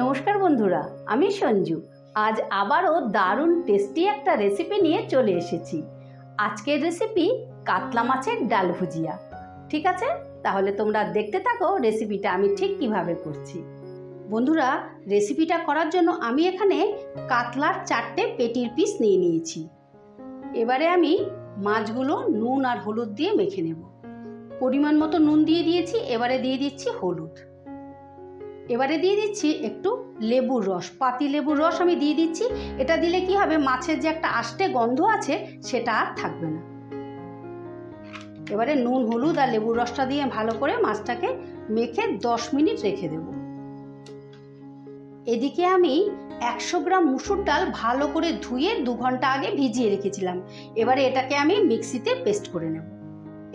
নমস্কার বন্ধুরা, আমি সঞ্জু। আজ আবারও দারুণ টেস্টি একটা রেসিপি নিয়ে চলে এসেছি। আজকের রেসিপি কাতলা মাছের ডাল ভুজিয়া। ঠিক আছে, তাহলে তোমরা দেখতে থাকো রেসিপিটা আমি ঠিক কিভাবে করছি। বন্ধুরা, রেসিপিটা করার জন্য আমি এখানে কাতলার 4টে পেটির পিস নিয়ে নিয়েছি। এবারে আমি মাছগুলো নুন আর হলুদ দিয়ে মেখে নেব। পরিমাণ মতো নুন দিয়ে দিয়েছি, এবারে দিয়ে দিচ্ছি হলুদ। এবারে দিয়ে দিচ্ছি একটু লেবুর রস, পাতি লেবুর রস আমি দিয়ে দিচ্ছি। এটা দিলে কি হবে, মাছের যে একটা আষ্টে গন্ধ আছে সেটা আর থাকবে না। এবারে নুন হলুদ আর লেবুর রসটা দিয়ে ভালো করে মাছটাকে মেখে 10 মিনিট রেখে দেব। এদিকে আমি 100 গ্রাম মুসুর ডাল ভালো করে ধুয়ে 2 ঘন্টা আগে ভিজিয়ে রেখেছিলাম। এবারে এটাকে আমি মিক্সিতে পেস্ট করে নেব।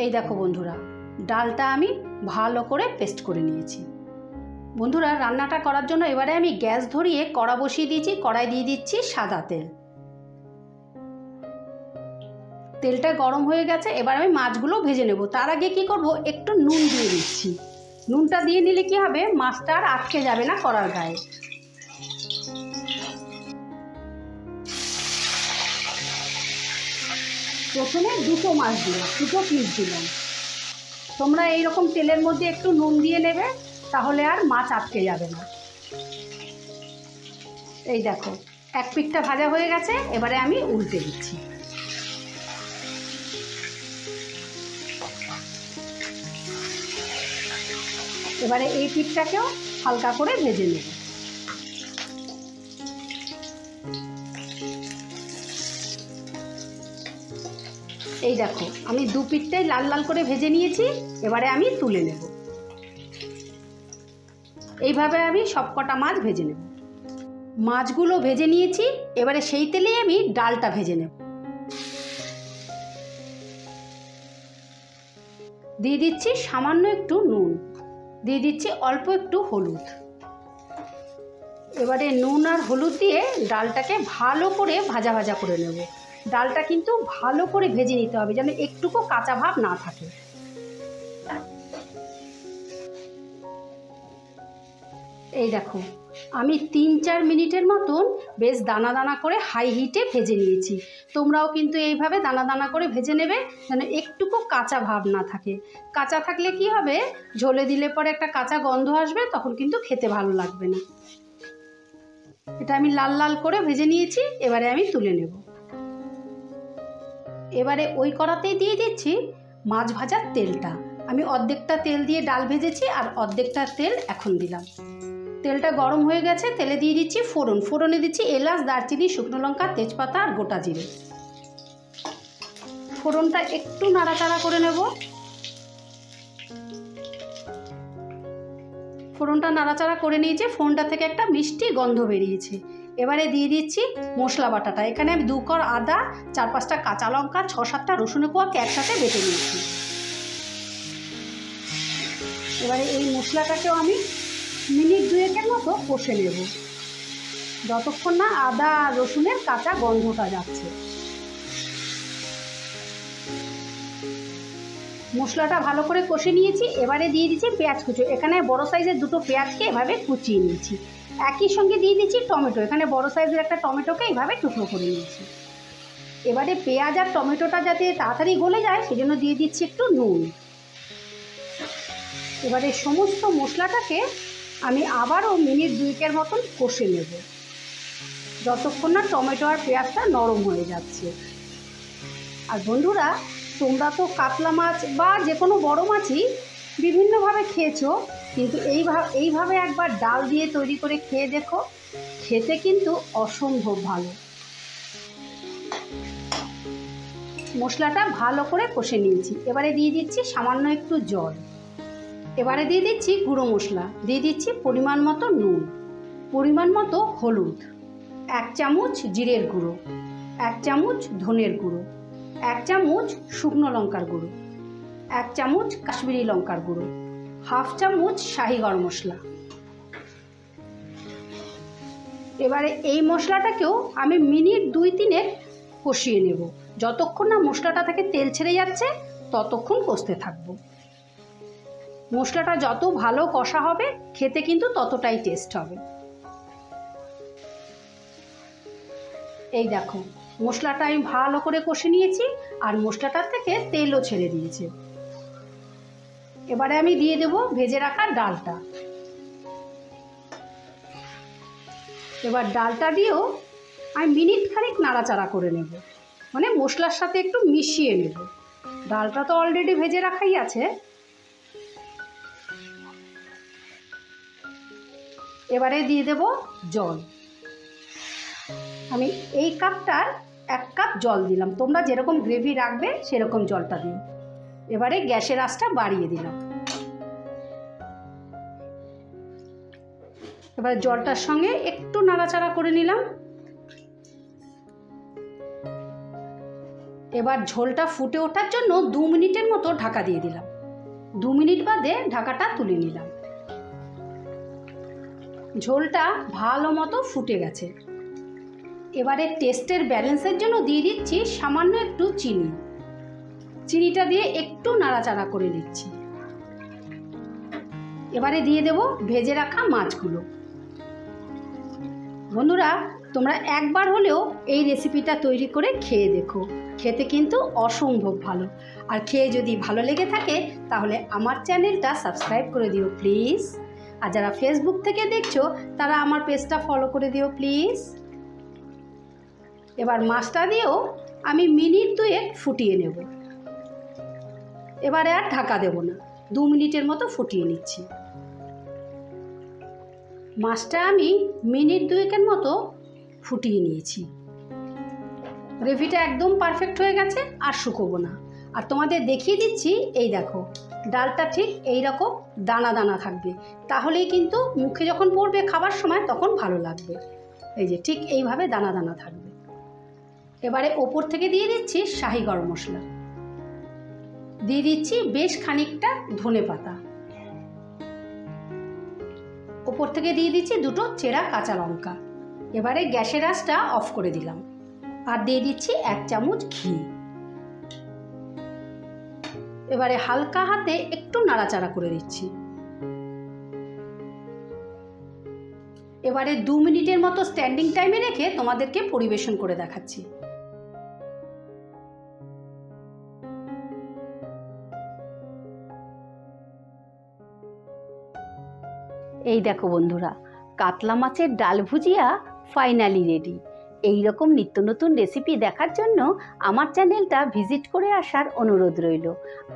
এই দেখো বন্ধুরা, ডালটা আমি ভালো করে পেস্ট করে নিয়েছি। বন্ধুরা, রান্নাটা করার জন্য এবারে আমি গ্যাস ধরিয়ে কড়া বসিয়ে দিয়েছি। কড়াই দিয়ে দিচ্ছি সাদা তেল। তেলটা গরম হয়ে গেছে, এবার আমি মাছগুলো ভেজে নেব। তার আগে কি করব, একটু নুন দিয়ে দিচ্ছি। নুনটা দিয়ে নিলে কি হবে, মাছটা আর আটকে যাবে না কড়ার গায়ে। প্রথমে 2টো মাছ দিলাম, 2টো পিস দিলাম। তোমরা এইরকম তেলের মধ্যে একটু নুন দিয়ে নেবে, তাহলে আর মাছ আটকে যাবে না। এই দেখো, এক পিঠটা ভাজা হয়ে গেছে, এবারে আমি উল্টে দিচ্ছি। এবারে এই পিঠটাকেও হালকা করে ভেজে নেব। এই দেখো, আমি 2 পিঠটাই লাল লাল করে ভেজে নিয়েছি। এবারে আমি তুলে নেব। এইভাবে আমি সবকটা মাছ ভেজে নেব। মাছগুলো ভেজে নিয়েছি, এবারে সেই তেলেই আমি ডালটা ভেজে নেব। দিয়ে দিচ্ছি সামান্য একটু নুন, দিয়ে দিচ্ছি অল্প একটু হলুদ। এবারে নুন আর হলুদ দিয়ে ডালটাকে ভালো করে ভাজা ভাজা করে নেব। ডালটা কিন্তু ভালো করে ভেজে নিতে হবে, যেন একটুকু কাঁচা ভাব না থাকে। এই দেখো, আমি 3-4 মিনিটের মতন বেশ দানা দানা করে হাই হিটে ভেজে নিয়েছি। তোমরাও কিন্তু এইভাবে দানা দানা করে ভেজে নেবে, যেন একটুকু কাঁচা ভাব না থাকে। কাঁচা থাকলে কি হবে, ঝোলে দিলে পরে একটা কাঁচা গন্ধ আসবে, তখন কিন্তু খেতে ভালো লাগবে না। এটা আমি লাল লাল করে ভেজে নিয়েছি, এবারে আমি তুলে নেব। এবারে ওই কড়াতেই দিয়ে দিচ্ছি মাছ ভাজার তেলটা। আমি অর্ধেকটা তেল দিয়ে ডাল ভেজেছি, আর অর্ধেকটা তেল এখন দিলাম। তেলটা গরম হয়ে গেছে, তেলে দিয়ে দিচ্ছি ফোড়ন। ফোড়নে দিচ্ছি এলাচ, দারচিনি, শুকনো লঙ্কা, তেজপাতা আর গোটা জিরে। ফোড়নটা একটু নাড়াচাড়া করে নেব। ফোড়নটা নাড়াচাড়া করে নিয়েছি, ফোড়নটা থেকে একটা মিষ্টি গন্ধ বেরিয়েছে। এবারে দিয়ে দিচ্ছি মশলা বাটাটা। এখানে আমি 2 কোয়া আদা, 4-5টা কাঁচা লঙ্কা, 6-7টা রসুনের কোয়াকে একসাথে বেটে নিয়েছি। এবারে এই মশলাটাকেও আমি মিনিট 2-এর মতো কষে নেব, যতক্ষণ না আদা আর রসুনের কাঁচা গন্ধটা যাচ্ছে। মশলাটা ভালো করে কষে নিয়েছি, এবারে দিয়ে দিচ্ছি পেঁয়াজ কুচো। এখানে বড় সাইজের 2টো পেঁয়াজকে এভাবে কুচিয়ে নিয়েছি। একই সঙ্গে দিয়ে দিচ্ছি টমেটো। এখানে বড় সাইজের একটা টমেটোকে এইভাবে টুকরো করে নিয়েছি। এবারে পেঁয়াজ আর টমেটোটা যাতে তাড়াতাড়ি গলে যায়, সেজন্য দিয়ে দিচ্ছি একটু নুন। এবারে সমস্ত মশলাটাকে আমি আবারও মিনিট 2-এর মতন কষে নেব, যতক্ষণ না টমেটো আর পেঁয়াজটা নরম হয়ে যাচ্ছে। আর বন্ধুরা, তোমরা তো কাতলা মাছ বা যে কোনো বড় মাছই বিভিন্নভাবে খেয়েছো, কিন্তু এইভাবে একবার ডাল দিয়ে তৈরি করে খেয়ে দেখো, খেতে কিন্তু অসম্ভব ভালো। মশলাটা ভালো করে কষে নিয়েছি, এবারে দিয়ে দিচ্ছি সামান্য একটু জল। এবারে দিয়ে দিচ্ছি গুঁড়ো মশলা, দিয়ে দিচ্ছি পরিমাণ মতো নুন, পরিমাণ মতো হলুদ, 1 চামচ জিরের গুঁড়ো, 1 চামচ ধনের গুঁড়ো, 1 চামচ শুকনো লঙ্কার গুঁড়ো, 1 চামচ কাশ্মীরি লঙ্কার গুঁড়ো, 1/2 চামচ শাহি গরম মশলা। এবারে এই মশলাটাকেও আমি মিনিট 2-3 কষিয়ে নেব। যতক্ষণ না মশলাটা থেকে তেল ছেড়ে যাচ্ছে, ততক্ষণ কষতে থাকবো। মশলাটা যত ভালো কষা হবে, খেতে কিন্তু ততটাই টেস্ট হবে। এই দেখো, মশলাটা আমি ভালো করে কষে নিয়েছি আর মশলাটার থেকে তেলও ছেড়ে দিয়েছে। এবারে আমি দিয়ে দেব ভেজে রাখা ডালটা। এবার ডালটা দিয়েও আমি মিনিট খানিক নাড়াচাড়া করে নেব, মানে মশলার সাথে একটু মিশিয়ে নেব। ডালটা তো অলরেডি ভেজে রাখাই আছে। এবারে দিয়ে দেব জল। আমি এই কাপটার 1 কাপ জল দিলাম, তোমরা যেরকম গ্রেভি রাখবে সেরকম জলটা দিও। এবারে গ্যাসের আঁচটা বাড়িয়ে দিলাম। এবার জলটার সঙ্গে একটু নাড়াচাড়া করে নিলাম। এবার ঝোলটা ফুটে ওঠার জন্য 2 মিনিটের মতো ঢাকা দিয়ে দিলাম। 2 মিনিট বাদে ঢাকাটা তুলে নিলাম। ঝোলটা ভালো মতো ফুটে গেছে। এবারে টেস্টের ব্যালেন্সের জন্য দিয়ে দিচ্ছি সামান্য একটু চিনি। চিনিটা দিয়ে একটু নাড়াচাড়া করে নিচ্ছি। এবারে দিয়ে দেব ভেজে রাখা মাছগুলো। বন্ধুরা, তোমরা একবার হলেও এই রেসিপিটা তৈরি করে খেয়ে দেখো, খেতে কিন্তু অসম্ভব ভালো। আর খেয়ে যদি ভালো লেগে থাকে তাহলে আমার চ্যানেলটা সাবস্ক্রাইব করে দিও প্লিজ। আর যারা ফেসবুক থেকে দেখছো তারা আমার পেজটা ফলো করে দিও প্লিজ। এবার মাছটা দিয়েও আমি মিনিট 2 ফুটিয়ে নেব। এবারে আর ঢাকা দেব না, 2 মিনিটের মতো ফুটিয়ে নিচ্ছি। মাছটা আমি মিনিট 2 মতো ফুটিয়ে নিয়েছি। গ্রেভিটা একদম পারফেক্ট হয়ে গেছে, আর শুকোবো না। আর তোমাদের দেখিয়ে দিচ্ছি, এই দেখো ডালটা ঠিক এই রকম দানা দানা থাকবে, তাহলেই কিন্তু মুখে যখন পড়বে খাবার সময় তখন ভালো লাগবে। এই যে ঠিক এইভাবে দানা দানা থাকবে। এবারে ওপর থেকে দিয়ে দিচ্ছি শাহি গরম মশলা, দিয়ে দিচ্ছি বেশ খানিকটা ধনেপাতা, ওপর থেকে দিয়ে দিচ্ছি 2টো চেরা কাঁচা লঙ্কা। এবারে গ্যাসের আঁচটা অফ করে দিলাম আর দিয়ে দিচ্ছি 1 চামচ ঘি। এবারে হালকা হাতে একটু নাড়াচাড়া করে দিচ্ছি। এবারে 2 মিনিটের মতো স্ট্যান্ডিং টাইমে রেখে তোমাদেরকে পরিবেশন করে দেখাচ্ছি। এই দেখো বন্ধুরা, কাতলা মাছের ডাল ভুজিয়া ফাইনালি রেডি। এই রকম নিত্য নতুন রেসিপি দেখার জন্য আমার চ্যানেলটা ভিজিট করে আসার অনুরোধ রইল।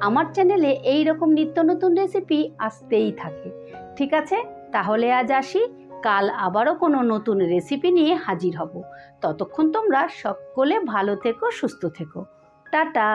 আমার চ্যানেলে এই রকম নিত্য নতুন রেসিপি আসতেই থাকে। ঠিক আছে, তাহলে আজ আসি। কাল আবারও কোনো নতুন রেসিপি নিয়ে হাজির হব। ততক্ষণ তোমরা সকলে ভালো থেকো, সুস্থ থেকো। টাটা।